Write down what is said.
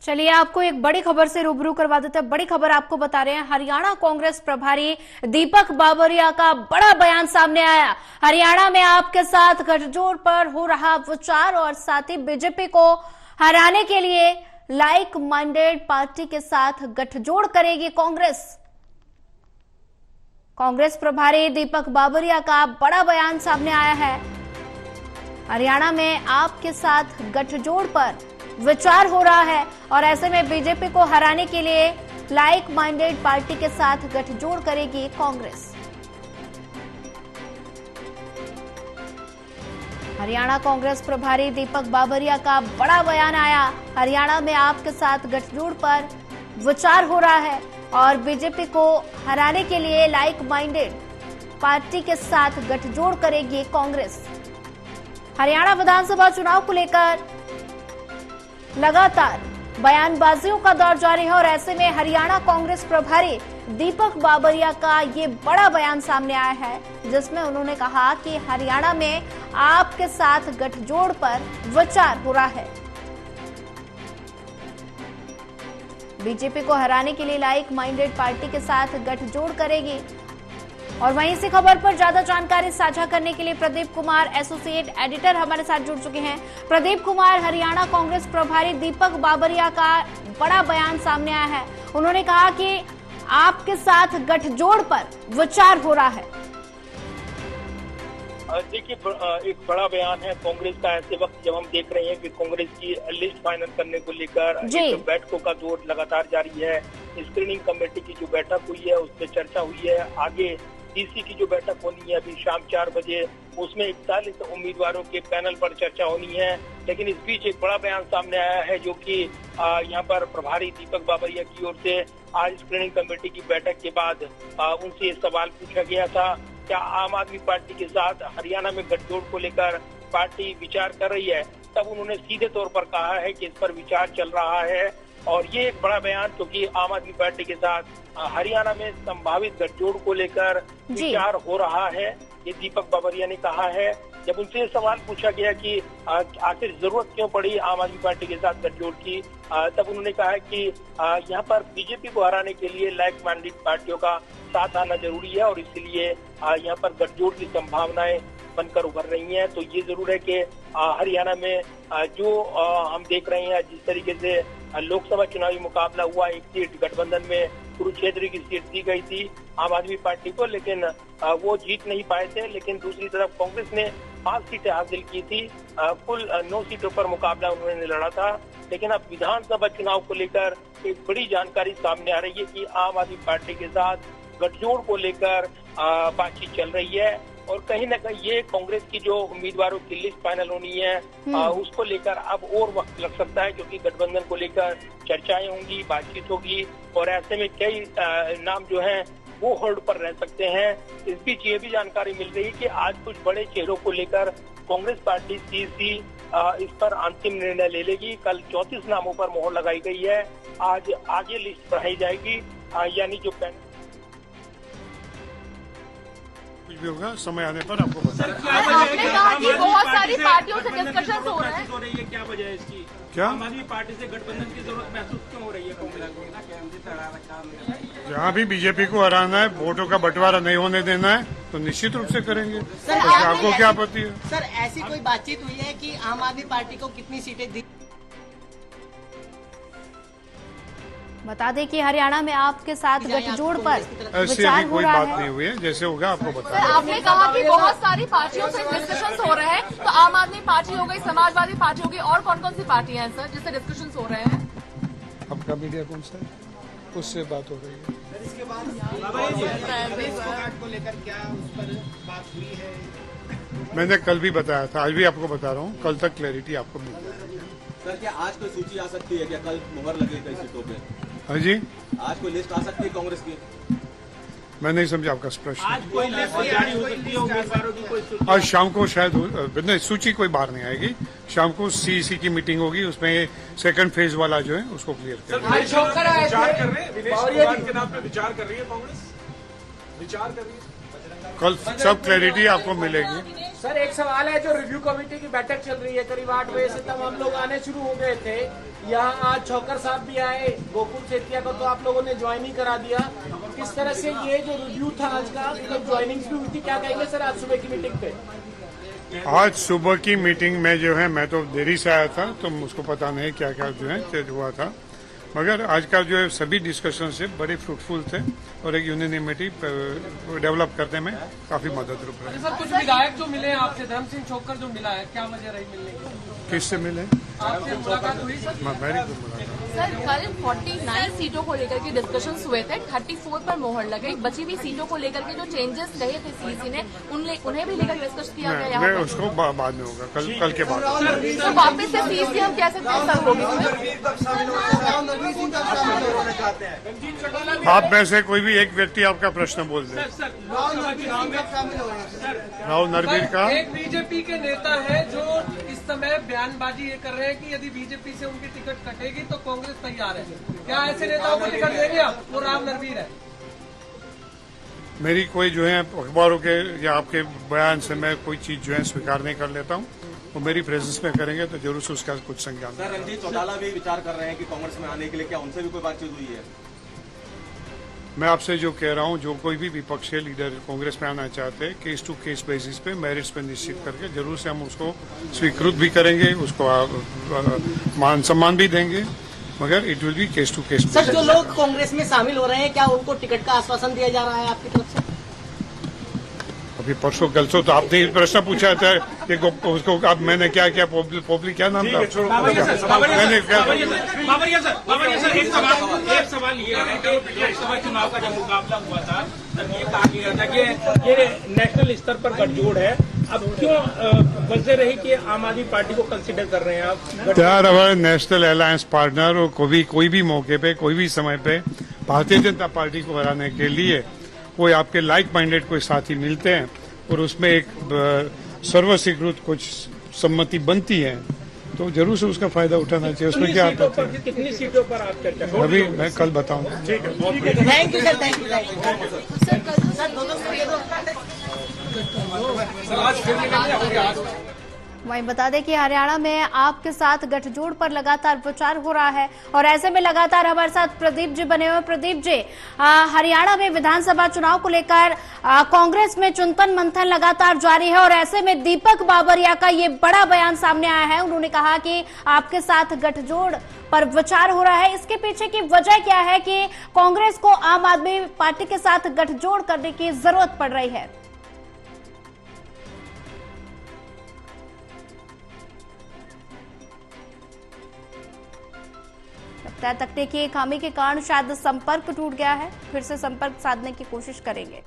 चलिए आपको एक बड़ी खबर से रूबरू करवा देते हैं। बड़ी खबर आपको बता रहे हैं, हरियाणा कांग्रेस प्रभारी दीपक बाबरिया का बड़ा बयान सामने आया। हरियाणा में आपके साथ गठजोड़ पर हो रहा विचार और साथ ही बीजेपी को हराने के लिए लाइक माइंडेड पार्टी के साथ गठजोड़ करेगी कांग्रेस। कांग्रेस प्रभारी दीपक बाबरिया का बड़ा बयान सामने आया है। हरियाणा में आपके साथ गठजोड़ पर विचार हो रहा है और ऐसे में बीजेपी को हराने के लिए लाइक माइंडेड पार्टी के साथ गठजोड़ करेगी कांग्रेस। हरियाणा कांग्रेस प्रभारी दीपक बाबरिया का बड़ा बयान आया। हरियाणा में आपके साथ गठजोड़ पर विचार हो रहा है और बीजेपी को हराने के लिए लाइक माइंडेड पार्टी के साथ गठजोड़ करेगी कांग्रेस। हरियाणा विधानसभा चुनाव को लेकर लगातार बयानबाजियों का दौर जारी है और ऐसे में हरियाणा कांग्रेस प्रभारी दीपक बाबरिया का ये बड़ा बयान सामने आया है, जिसमें उन्होंने कहा कि हरियाणा में आपके साथ गठजोड़ पर विचार हो रहा है। बीजेपी को हराने के लिए लाइक माइंडेड पार्टी के साथ गठजोड़ करेगी। और वहीं इसी खबर पर ज्यादा जानकारी साझा करने के लिए प्रदीप कुमार एसोसिएट एडिटर हमारे साथ जुड़ चुके हैं। प्रदीप कुमार, हरियाणा कांग्रेस प्रभारी दीपक बाबरिया का बड़ा बयान सामने आया है। उन्होंने कहा कि आपके साथ गठजोड़ पर विचार हो रहा है। देखिए, एक बड़ा बयान है कांग्रेस का ऐसे वक्त जब हम देख रहे हैं कि कांग्रेस की लिस्ट फाइनल करने को लेकर बैठकों का दौर लगातार जारी है। स्क्रीनिंग कमेटी की जो बैठक हुई है उसमें चर्चा हुई है। आगे डीसी की जो बैठक होनी है अभी शाम 4 बजे, उसमें 41 उम्मीदवारों के पैनल पर चर्चा होनी है। लेकिन इस बीच एक बड़ा बयान सामने आया है जो कि यहाँ पर प्रभारी दीपक बाबरिया की ओर से आज स्क्रीनिंग कमेटी की बैठक के बाद उनसे सवाल पूछा गया था, क्या आम आदमी पार्टी के साथ हरियाणा में गठजोड़ को लेकर पार्टी विचार कर रही है। तब उन्होंने सीधे तौर पर कहा है कि इस पर विचार चल रहा है। और ये एक बड़ा बयान क्योंकि आम आदमी पार्टी के साथ हरियाणा में संभावित गठजोड़ को लेकर विचार हो रहा है, ये दीपक बाबरिया ने कहा है। जब उनसे सवाल पूछा गया कि आखिर जरूरत क्यों पड़ी आम आदमी पार्टी के साथ गठजोड़ की, तब उन्होंने कहा कि यहाँ पर बीजेपी को हराने के लिए लाइक माइंडेड पार्टियों का साथ आना जरूरी है और इसलिए यहाँ पर गठजोड़ की संभावनाएं बनकर उभर रही हैं। तो ये जरूर है कि हरियाणा में जो हम देख रहे हैं जिस तरीके से लोकसभा चुनावी मुकाबला हुआ, एक सीट गठबंधन में कुरुक्षेत्र की सीट दी गई थी आम आदमी पार्टी को, लेकिन वो जीत नहीं पाए थे। लेकिन दूसरी तरफ कांग्रेस ने 5 सीटें हासिल की थी। कुल 9 सीटों पर मुकाबला उन्होंने लड़ा था। लेकिन अब विधानसभा चुनाव को लेकर एक बड़ी जानकारी सामने आ रही है कि आम आदमी पार्टी के साथ गठजोड़ को लेकर बातचीत चल रही है। और कहीं न कहीं ये कांग्रेस की जो उम्मीदवारों की लिस्ट फाइनल होनी है उसको लेकर अब और वक्त लग सकता है, क्योंकि गठबंधन को लेकर चर्चाएं होंगी, बातचीत होगी और ऐसे में कई नाम जो हैं वो होल्ड पर रह सकते हैं। इस बीच ये भी जानकारी मिल रही है कि आज कुछ बड़े चेहरों को लेकर कांग्रेस पार्टी सीसी इस पर अंतिम निर्णय ले लेगी। कल 34 नामों पर मोहर लगाई गई है। आज आगे लिस्ट बढ़ाई जाएगी, यानी जो कुछ भी होगा समय आने पर आपको बताएंगे। आपने कहा कि बहुत सारी पार्टियों से डिस्कशन हो रहा है, क्या वजह है इसकी? क्या आम आदमी पार्टी से गठबंधन की जरूरत महसूस क्यों हो रही है कांग्रेस को? जहाँ भी बीजेपी को हराना है, वोटों का बंटवारा नहीं होने देना है, तो निश्चित रूप से करेंगे। सर, आपको क्या आपत्ति है? सर, ऐसी कोई बातचीत हुई है कि आम आदमी पार्टी को कितनी सीटें दी? बता दें कि हरियाणा में आपके साथ गठजोड़ पर ऐसी विचार अभी हो कोई रहा बात है। नहीं हुई है, जैसे होगा आपको सर बताएंगे। आपने कहा कि बहुत सारी पार्टियों से डिस्कशंस हो रहे हैं, तो आम आदमी पार्टी हो गई, समाजवादी पार्टी हो गई, और कौन कौन सी पार्टियां हैं सर जिससे डिस्कशंस हो रहे हैं? आपका मीडिया कौन सा है, उससे बात हो रही है। इसके बाद को लेकर क्या उस पर बात हुई है? मैंने कल भी बताया था, आज भी आपको बता रहा हूँ, कल तक क्लैरिटी आपको मिल जाएगी। सर, क्या आज कोई सूची आ सकती है? क्या कल मुहर लगे कई सीटों पे? हाँ जी, आज कोई लिस्ट आ सकती है कांग्रेस की? मैं नहीं समझा आपका प्रश्न। आज कोई लिस्ट जारी हो सकती है उम्मीदवारों की? कोई आज शाम को शायद नहीं, सूची कोई बाहर नहीं आएगी। शाम को सीईसी की मीटिंग होगी, उसमें सेकंड फेज वाला जो है उसको क्लियर करेंगे। विचार कर रहे हैं, विनेश कुमार के नाम पे विचार कर रही है कांग्रेस, विचार कर रही है। कल सब क्लैरिटी आपको मिलेगी। सर एक सवाल है, जो रिव्यू कमेटी की बैठक चल रही है करीब 8 बजे से, तब हम लोग आने शुरू हो गए थे। यहाँ आज छौकर साहब भी आए, गोकुल सेतिया को तो आप लोगों ने ज्वाइन ही करा दिया। किस तरह से ये जो रिव्यू था आज का, ज्वाइनिंग भी हुई थी, क्या कहेंगे सर आज सुबह की मीटिंग पे? आज सुबह की मीटिंग में जो है, मैं तो देरी से आया था तो मुझको पता नहीं क्या क्या जो है हुआ था, मगर आज का जो है सभी डिस्कशन से बड़े फ्रूटफुल थे और एक यूनिनिमिटी डेवलप करने में काफी मदद रूप रही। सर कुछ विधायक जो मिले हैं आपसे, धर्म सिंह छोकर जो मिला है, क्या वजह रही मिलने की? किससे मिले? आपसे मुलाकात हुई सर? मेरी तो मुलाकात। सर कल 49 सीटों को लेकर के डिस्कशंस हुए थे, 34 पर मोहर लगी। बची हुई सीटों को लेकर के जो चेंजेस कहे थे सीईसी ने, उन्हें भी लेकर डिस्कस किया गया यहाँ मैं पर। उसको बाद में होगा, कल के बाद। तो वापस से सीईसी हम कह सकते हैं सर होगी। आप में से कोई भी एक व्यक्ति आपका प्रश्न बोल दे। राहुल नरवीर का एक बीजेपी के नेता है जो इस समय बयानबाजी ये कर रहे हैं कि यदि बीजेपी से उनकी टिकट कटेगी तो कांग्रेस तैयार है। क्या ऐसे नेताओं को टिकट देंगे आप? वो राम नरवीर है। मेरी कोई जो है अखबारों के या आपके बयान से मैं कोई चीज जो है स्वीकार नहीं कर लेता हूँ। वो मेरी प्रेजेंस में करेंगे तो जरूर से उसका कुछ संज्ञान। सर रणजीत चौटाला भी विचार कर रहे हैं कि कांग्रेस में आने के लिए, क्या उनसे भी कोई बातचीत हुई है? मैं आपसे जो कह रहा हूँ, जो कोई भी विपक्षी लीडर कांग्रेस में आना चाहते हैं, केस टू केस बेसिस पे, मेरिट्स पे निश्चित करके जरूर से हम उसको स्वीकृत भी करेंगे, उसको मान सम्मान भी देंगे, मगर it will be case to case. Sir जो लोग कांग्रेस में शामिल हो रहे हैं, क्या उनको टिकट का आश्वासन दिया जा रहा है आपकी तरफ से? अभी परसों कल से तो आपने प्रश्न पूछा था कि उसको अब मैंने क्या क्या पब्लिक क्या नाम था, मैंने बाबरिया सर एक सवाल ये है कि लोकसभा चुनाव का जब मुकाबला हुआ था तब ये कहा गया था कि ये नेशनल स्तर पर गठजोड़ है। अब क्यों वजह रही कि आम आदमी पार्टी को कंसिडर कर रहे हैं आप? यार हमारे नेशनल अलायंस पार्टनर और कोई भी मौके पे, कोई भी समय पे भारतीय जनता पार्टी को हराने के लिए कोई आपके लाइक माइंडेड कोई साथी मिलते हैं और उसमें एक सर्वस्वीकृत कुछ सम्मति बनती है तो जरूर से उसका फायदा उठाना चाहिए। उसमें क्या आता है? कितनी सीटों पर आप चर्चा करेंगे? अभी मैं कल बताऊंगा। ठीक है, thank you sir, thank you. Sir दोनों वहीं बता दें कि हरियाणा में आपके साथ गठजोड़ पर लगातार विचार हो रहा है और ऐसे में लगातार हमारे साथ प्रदीप जी बने हुए। प्रदीप जी, हरियाणा में विधानसभा चुनाव को लेकर कांग्रेस में चिंतन मंथन लगातार जारी है और ऐसे में दीपक बाबरिया का ये बड़ा बयान सामने आया है। उन्होंने कहा कि आपके साथ गठजोड़ पर विचार हो रहा है। इसके पीछे की वजह क्या है कि कांग्रेस को आम आदमी पार्टी के साथ गठजोड़ करने की जरूरत पड़ रही है? तकनीकी खामी के कारण शायद संपर्क टूट गया है, फिर से संपर्क साधने की कोशिश करेंगे।